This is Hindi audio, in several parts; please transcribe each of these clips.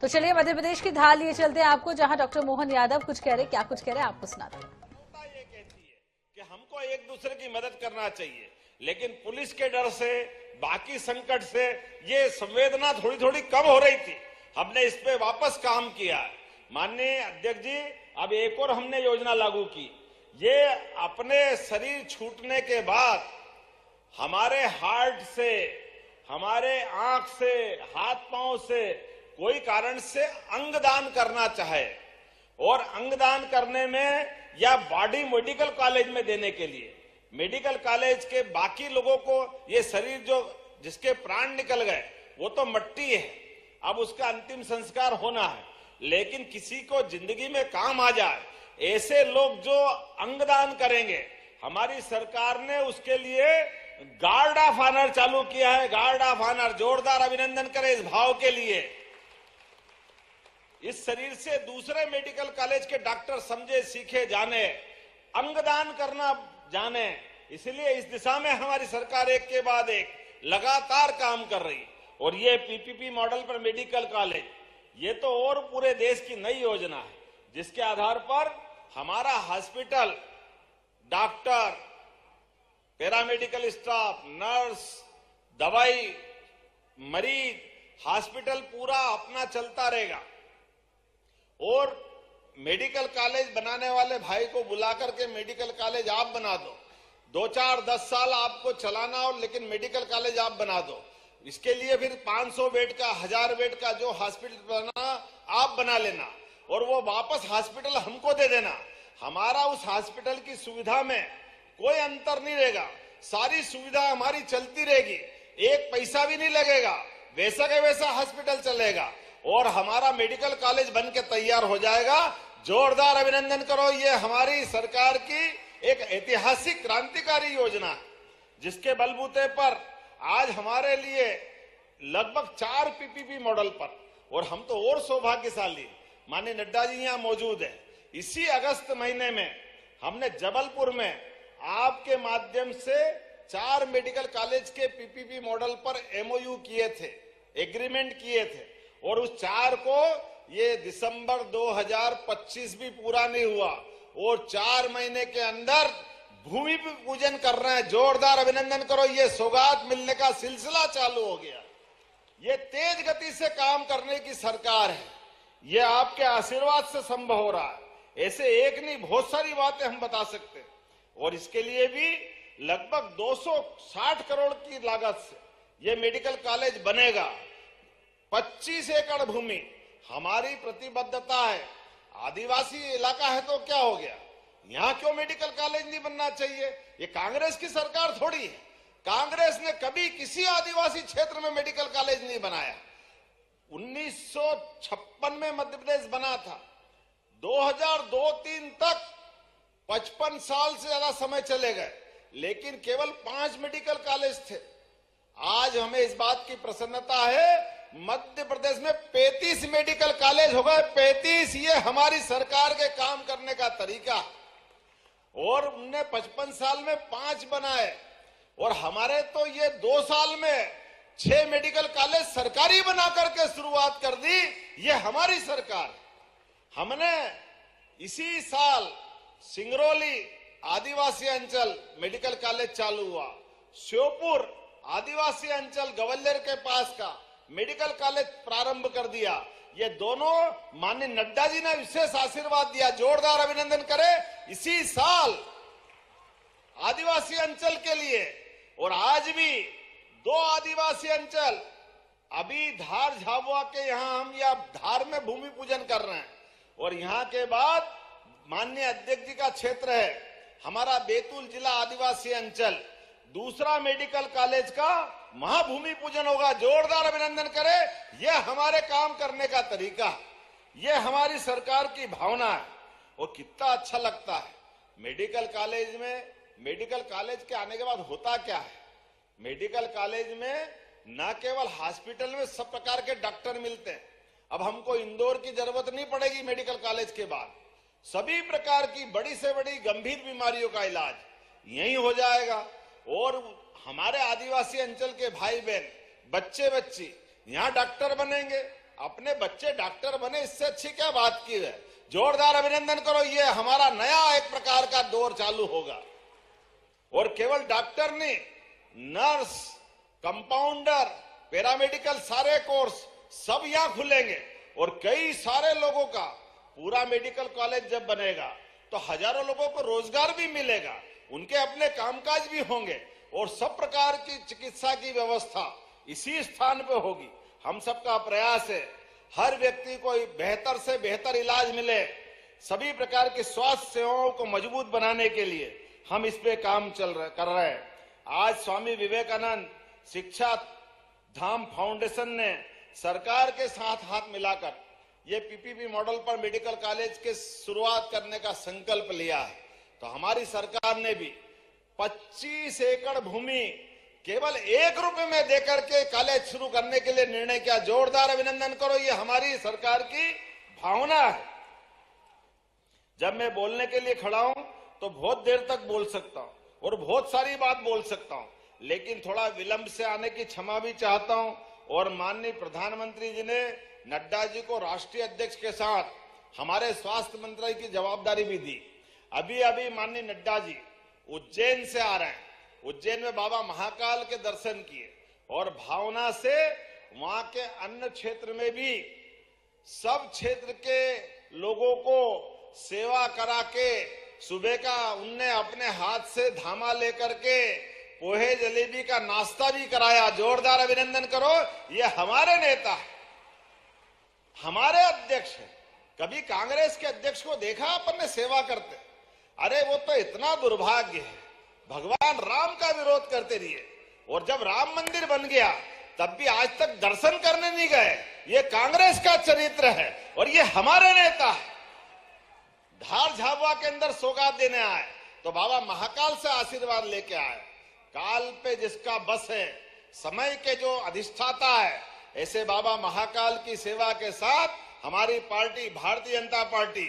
तो चलिए मध्य प्रदेश की धार लिए चलते हैं आपको, जहां डॉक्टर मोहन यादव कुछ कह रहे, क्या कुछ कह रहे हैं आपको सुनाते हैं। ये कहती है कि हमको एक दूसरे की मदद करना चाहिए, लेकिन पुलिस के डर से, बाकी संकट से ये संवेदना थोड़ी थोड़ी कम हो रही थी। हमने इस पे वापस काम किया। माननीय अध्यक्ष जी, अब एक और हमने योजना लागू की। ये अपने शरीर छूटने के बाद हमारे हार्ट से, हमारे आंख से, हाथ पांव से कोई कारण से अंगदान करना चाहे और अंगदान करने में या बॉडी मेडिकल कॉलेज में देने के लिए, मेडिकल कॉलेज के बाकी लोगों को ये शरीर जो जिसके प्राण निकल गए वो तो मिट्टी है, अब उसका अंतिम संस्कार होना है, लेकिन किसी को जिंदगी में काम आ जाए ऐसे लोग जो अंगदान करेंगे, हमारी सरकार ने उसके लिए गार्ड ऑफ ऑनर चालू किया है। गार्ड ऑफ ऑनर, जोरदार अभिनंदन करें इस भाव के लिए। इस शरीर से दूसरे मेडिकल कॉलेज के डॉक्टर समझे, सीखे, जाने, अंगदान करना जाने। इसलिए इस दिशा में हमारी सरकार एक के बाद एक लगातार काम कर रही। और ये पीपीपी मॉडल पर मेडिकल कॉलेज, ये तो और पूरे देश की नई योजना है, जिसके आधार पर हमारा hospital, doctor, paramedical staff, nurse, दवाई, मरीज, हॉस्पिटल पूरा अपना चलता रहेगा। और मेडिकल कॉलेज बनाने वाले भाई को बुला करके मेडिकल कॉलेज आप बना दो, 2, 4, 10 साल आपको चलाना हो, लेकिन मेडिकल कॉलेज आप बना दो। इसके लिए फिर 500 बेड का, 1000 बेड का जो हॉस्पिटल बना आप बना लेना और वो वापस हॉस्पिटल हमको दे देना। हमारा उस हॉस्पिटल की सुविधा में कोई अंतर नहीं रहेगा, सारी सुविधा हमारी चलती रहेगी, एक पैसा भी नहीं लगेगा, वैसा का वैसा हॉस्पिटल चलेगा और हमारा मेडिकल कॉलेज बन के तैयार हो जाएगा। जोरदार अभिनंदन करो, ये हमारी सरकार की एक ऐतिहासिक क्रांतिकारी योजना है, जिसके बलबूते पर आज हमारे लिए लगभग 4 पीपीपी मॉडल पर, और हम तो और सौभाग्यशाली, माननीय नड्डा जी यहाँ मौजूद है। इसी अगस्त महीने में हमने जबलपुर में आपके माध्यम से 4 मेडिकल कॉलेज के पीपीपी मॉडल पर एमओयू किए थे, एग्रीमेंट किए थे, और उस 4 को ये दिसंबर 2025 भी पूरा नहीं हुआ और 4 महीने के अंदर भूमि पूजन कर रहे हैं। जोरदार अभिनंदन करो, ये सौगात मिलने का सिलसिला चालू हो गया। ये तेज गति से काम करने की सरकार है, ये आपके आशीर्वाद से संभव हो रहा है। ऐसे एक नहीं, बहुत सारी बातें हम बता सकते हैं। और इसके लिए भी लगभग 260 करोड़ की लागत से ये मेडिकल कॉलेज बनेगा। 25 एकड़ भूमि हमारी प्रतिबद्धता है। आदिवासी इलाका है तो क्या हो गया, यहां क्यों मेडिकल कॉलेज नहीं बनना चाहिए? ये कांग्रेस की सरकार थोड़ी है। कांग्रेस ने कभी किसी आदिवासी क्षेत्र में मेडिकल कॉलेज नहीं बनाया। 1956 में मध्य प्रदेश बना था, 2002-3 तक 55 साल से ज्यादा समय चले गए, लेकिन केवल 5 मेडिकल कॉलेज थे। आज हमें इस बात की प्रसन्नता है, मध्य प्रदेश में 35 मेडिकल कॉलेज हो गए। 35, ये हमारी सरकार के काम करने का तरीका। और उनने 55 साल में 5 बनाए और हमारे तो ये 2 साल में 6 मेडिकल कॉलेज सरकारी बना करके शुरुआत कर दी। ये हमारी सरकार। हमने इसी साल सिंगरौली आदिवासी अंचल मेडिकल कॉलेज चालू हुआ, श्योपुर आदिवासी अंचल ग्वालियर के पास का मेडिकल कॉलेज प्रारंभ कर दिया। ये दोनों माननीय नड्डा जी ने विशेष आशीर्वाद दिया। जोरदार अभिनंदन करें इसी साल आदिवासी अंचल के लिए। और आज भी 2 आदिवासी अंचल, अभी धार झाबुआ के यहां हम या धार में भूमि पूजन कर रहे हैं, और यहां के बाद माननीय अध्यक्ष जी का क्षेत्र है हमारा बैतूल जिला आदिवासी अंचल, दूसरा मेडिकल कॉलेज का महाभूमि पूजन होगा। जोरदार अभिनंदन करें, यह हमारे काम करने का तरीका है, यह हमारी सरकार की भावना है। और कितना अच्छा लगता है मेडिकल कॉलेज में। मेडिकल कॉलेज के आने के बाद होता क्या है, मेडिकल कॉलेज में न केवल हॉस्पिटल में सब प्रकार के डॉक्टर मिलते हैं, अब हमको इंदौर की जरूरत नहीं पड़ेगी। मेडिकल कॉलेज के बाद सभी प्रकार की बड़ी से बड़ी गंभीर बीमारियों का इलाज यहीं हो जाएगा। और हमारे आदिवासी अंचल के भाई बहन, बच्चे बच्ची यहाँ डॉक्टर बनेंगे, अपने बच्चे डॉक्टर बने, इससे अच्छी क्या बात की है। जोरदार अभिनंदन करो, ये हमारा नया एक प्रकार का दौर चालू होगा। और केवल डॉक्टर नहीं, नर्स, कंपाउंडर, पैरामेडिकल सारे कोर्स सब यहां खुलेंगे। और कई सारे लोगों का पूरा मेडिकल कॉलेज जब बनेगा तो हजारों लोगों को रोजगार भी मिलेगा, उनके अपने कामकाज भी होंगे और सब प्रकार की चिकित्सा की व्यवस्था इसी स्थान पे होगी। हम सबका प्रयास है हर व्यक्ति को बेहतर से बेहतर इलाज मिले। सभी प्रकार की स्वास्थ्य सेवाओं को मजबूत बनाने के लिए हम इस पे काम कर रहे हैं। आज स्वामी विवेकानंद शिक्षा धाम फाउंडेशन ने सरकार के साथ हाथ मिलाकर ये पीपीपी मॉडल पर मेडिकल कॉलेज के शुरुआत करने का संकल्प लिया है। तो हमारी सरकार ने भी 25 एकड़ भूमि केवल 1 रुपए में देकर के कॉलेज शुरू करने के लिए निर्णय किया। जोरदार अभिनंदन करो, ये हमारी सरकार की भावना है। जब मैं बोलने के लिए खड़ा हूं तो बहुत देर तक बोल सकता हूं और बहुत सारी बात बोल सकता हूं, लेकिन थोड़ा विलंब से आने की क्षमा भी चाहता हूं। और माननीय प्रधानमंत्री जी ने नड्डा जी को राष्ट्रीय अध्यक्ष के साथ हमारे स्वास्थ्य मंत्रालय की जवाबदारी भी दी। अभी अभी माननीय नड्डा जी उज्जैन से आ रहे हैं। उज्जैन में बाबा महाकाल के दर्शन किए और भावना से वहां के अन्य क्षेत्र में भी सब क्षेत्र के लोगों को सेवा करा के सुबह का उनने अपने हाथ से धामा लेकर के पोहे जलेबी का नाश्ता भी कराया। जोरदार अभिनंदन करो, ये हमारे नेता है, हमारे अध्यक्ष है। कभी कांग्रेस के अध्यक्ष को देखा अपन ने सेवा करते? अरे वो तो इतना दुर्भाग्य है, भगवान राम का विरोध करते रहिए और जब राम मंदिर बन गया तब भी आज तक दर्शन करने नहीं गए। ये कांग्रेस का चरित्र है और ये हमारे नेता है। धार झाबुआ के अंदर सौगात देने आए तो बाबा महाकाल से आशीर्वाद लेके आए। काल पे जिसका बस है, समय के जो अधिष्ठाता है, ऐसे बाबा महाकाल की सेवा के साथ हमारी पार्टी भारतीय जनता पार्टी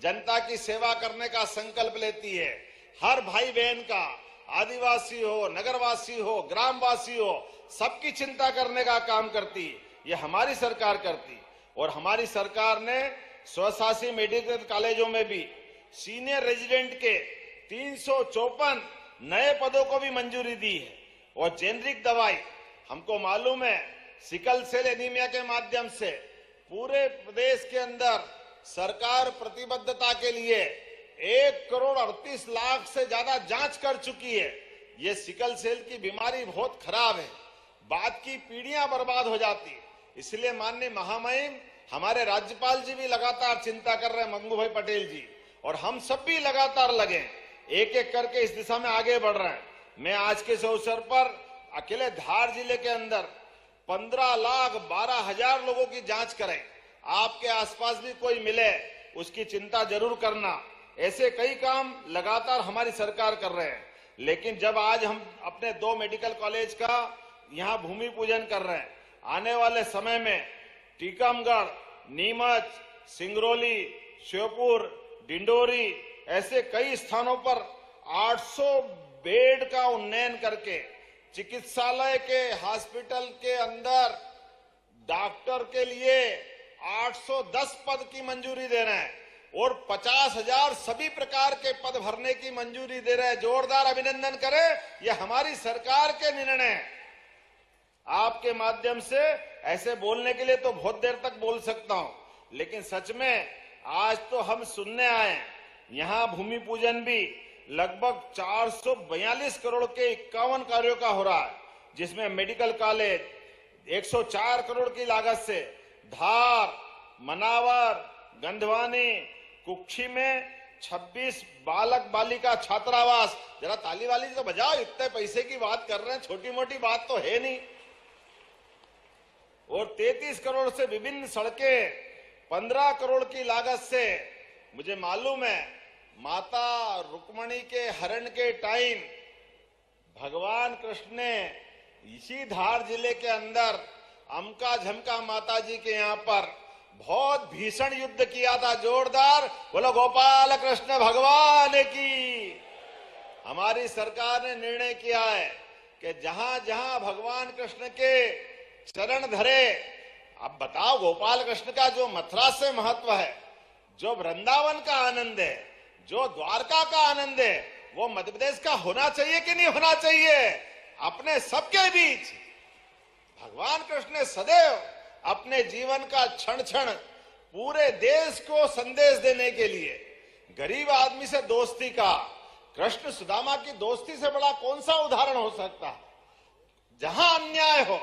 जनता की सेवा करने का संकल्प लेती है। हर भाई बहन का, आदिवासी हो, नगरवासी हो, ग्रामवासी हो, सबकी चिंता करने का काम करती। ये हमारी सरकार करती। और हमारी सरकार ने स्वशासी मेडिकल कॉलेजों में भी सीनियर रेजिडेंट के 354 नए पदों को भी मंजूरी दी है। और जेनरिक दवाई, हमको मालूम है सिकल सेल एनीमिया के माध्यम से पूरे प्रदेश के अंदर सरकार प्रतिबद्धता के लिए 1,38,00,000 से ज्यादा जांच कर चुकी है। ये सिकल सेल की बीमारी बहुत खराब है, बाद की पीढ़ियां बर्बाद हो जाती है। इसलिए माननीय महामहिम हमारे राज्यपाल जी भी लगातार चिंता कर रहे हैं, मंगू भाई पटेल जी, और हम सब भी लगातार लगे, एक एक करके इस दिशा में आगे बढ़ रहे हैं। मैं आज के इस अवसर पर अकेले धार जिले के अंदर 15,12,000 लोगों की जांच करें। आपके आसपास भी कोई मिले उसकी चिंता जरूर करना। ऐसे कई काम लगातार हमारी सरकार कर रहे हैं। लेकिन जब आज हम अपने 2 मेडिकल कॉलेज का यहां भूमि पूजन कर रहे हैं, आने वाले समय में टीकमगढ़, नीमच, सिंगरौली, श्योपुर, डिंडोरी ऐसे कई स्थानों पर 800 बेड का उन्नयन करके चिकित्सालय के हॉस्पिटल के अंदर डॉक्टर के लिए 810 पद की मंजूरी दे रहे हैं और 50,000 सभी प्रकार के पद भरने की मंजूरी दे रहे हैं। जोरदार अभिनंदन करें, यह हमारी सरकार के निर्णय हैं। आपके माध्यम से ऐसे बोलने के लिए तो बहुत देर तक बोल सकता हूं, लेकिन सच में आज तो हम सुनने आए हैं। यहां भूमि पूजन भी लगभग 442 करोड़ के 51 कार्यों का हो रहा है, जिसमें मेडिकल कॉलेज 104 करोड़ की लागत से धार, मनावर, गंधवानी, कुक्षी में 26 बालक बालिका छात्रावास। जरा ताली वाली तो बजाओ, इतने पैसे की बात कर रहे हैं, छोटी मोटी बात तो है नहीं। और 33 करोड़ से विभिन्न सड़कें, 15 करोड़ की लागत से, मुझे मालूम है माता रुक्मणी के हरण के टाइम भगवान कृष्ण ने इसी धार जिले के अंदर अमका झमका माता जी के यहाँ पर बहुत भीषण युद्ध किया था। जोरदार बोलो गोपाल कृष्ण भगवान की। हमारी सरकार ने निर्णय किया है कि जहां जहां भगवान कृष्ण के चरण धरे अब बताओ, गोपाल कृष्ण का जो मथुरा से महत्व है, जो वृंदावन का आनंद है, जो द्वारका का आनंद है, वो मध्य प्रदेश का होना चाहिए कि नहीं होना चाहिए? अपने सबके बीच भगवान कृष्ण ने सदैव अपने जीवन का क्षण क्षण पूरे देश को संदेश देने के लिए, गरीब आदमी से दोस्ती का, कृष्ण सुदामा की दोस्ती से बड़ा कौन सा उदाहरण हो सकता है? जहां अन्याय हो,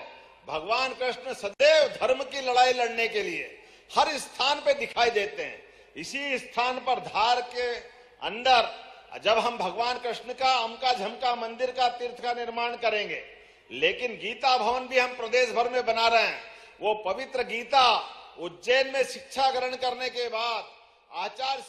भगवान कृष्ण सदैव धर्म की लड़ाई लड़ने के लिए हर स्थान पे दिखाई देते हैं। इसी स्थान पर धार के अंदर जब हम भगवान कृष्ण का अमका झमका मंदिर का तीर्थ का निर्माण करेंगे, लेकिन गीता भवन भी हम प्रदेश भर में बना रहे हैं। वो पवित्र गीता उज्जैन में शिक्षा ग्रहण करने के बाद आचार्य